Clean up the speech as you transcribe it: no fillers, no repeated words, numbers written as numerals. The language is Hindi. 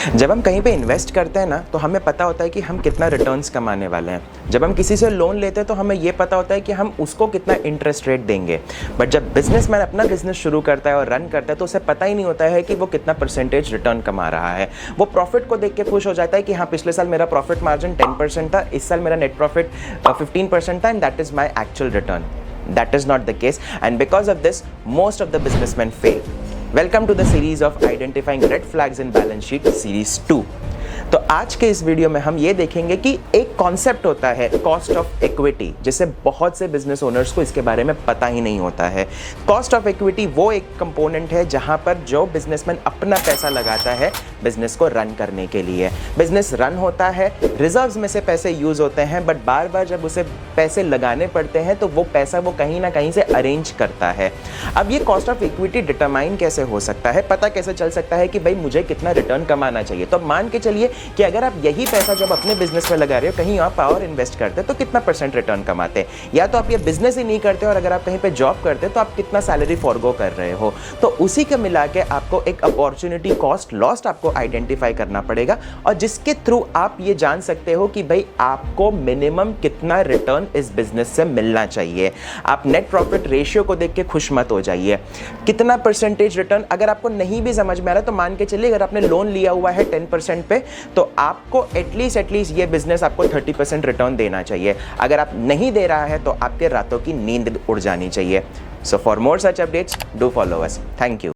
जब हम कहीं पे इन्वेस्ट करते हैं ना तो हमें पता होता है कि हम कितना रिटर्न्स कमाने वाले हैं। जब हम किसी से लोन लेते हैं तो हमें ये पता होता है कि हम उसको कितना इंटरेस्ट रेट देंगे। बट जब बिजनेसमैन अपना बिजनेस शुरू करता है और रन करता है तो उसे पता ही नहीं होता है कि वो कितना परसेंटेज रिटर्न कमा रहा है। वो प्रॉफिट को देख के खुश हो जाता है कि हाँ, पिछले साल मेरा प्रॉफिट मार्जिन 10% था, इस साल मेरा नेट प्रॉफिट 15% था and that is my actual return. That is not the case, and because of this most of the businessmen fail. Welcome to the series of identifying red flags in balance sheet series 2. तो आज के इस वीडियो में हम ये देखेंगे कि एक कॉन्सेप्ट होता है कॉस्ट ऑफ इक्विटी, जिसे बहुत से बिजनेस ओनर्स को इसके बारे में पता ही नहीं होता है। कॉस्ट ऑफ इक्विटी वो एक कंपोनेंट है जहां पर जो बिजनेसमैन अपना पैसा लगाता है बिजनेस को रन करने के लिए। बिजनेस रन होता है, रिजर्व्स में से पैसे यूज होते हैं, बट बार बार जब उसे पैसे लगाने पड़ते हैं तो वो पैसा वो कहीं ना कहीं से अरेंज करता है। अब ये कॉस्ट ऑफ इक्विटी डिटरमाइन कैसे हो सकता है, पता कैसे चल सकता है कि भाई मुझे कितना रिटर्न कमाना चाहिए। तो मान के चलिए कि अगर आप यही पैसा जब अपने बिजनेस में लगा रहे हो, कहीं आप और इन्वेस्ट करते तो कितना परसेंट रिटर्न कमाते हैं, या तो आप ये बिजनेस ही नहीं करते और अगर आप कहीं पे जॉब करते तो आप कितना सैलरी फॉरगो कर रहे हो। तो उसी के मिला के आपको एक अपॉर्चुनिटी कॉस्ट लॉस्ट आपको आइडेंटिफाई करना पड़ेगा, और जिसके थ्रू आप ये जान सकते हो कि भाई आपको मिनिमम कितना रिटर्न इस बिजनेस से मिलना चाहिए। आप नेट प्रॉफिट रेशियो को देख के खुश मत हो जाइए। कितना परसेंटेज रिटर्न अगर आपको नहीं भी समझ में आ रहा है तो मान के चलिए अगर आपने लोन लिया हुआ है 10% पे तो आपको एटलीस्ट ये बिजनेस आपको 30% रिटर्न देना चाहिए। अगर आप नहीं दे रहा है तो आपके रातों की नींद उड़ जानी चाहिए। So for more such updates do follow us. Thank you.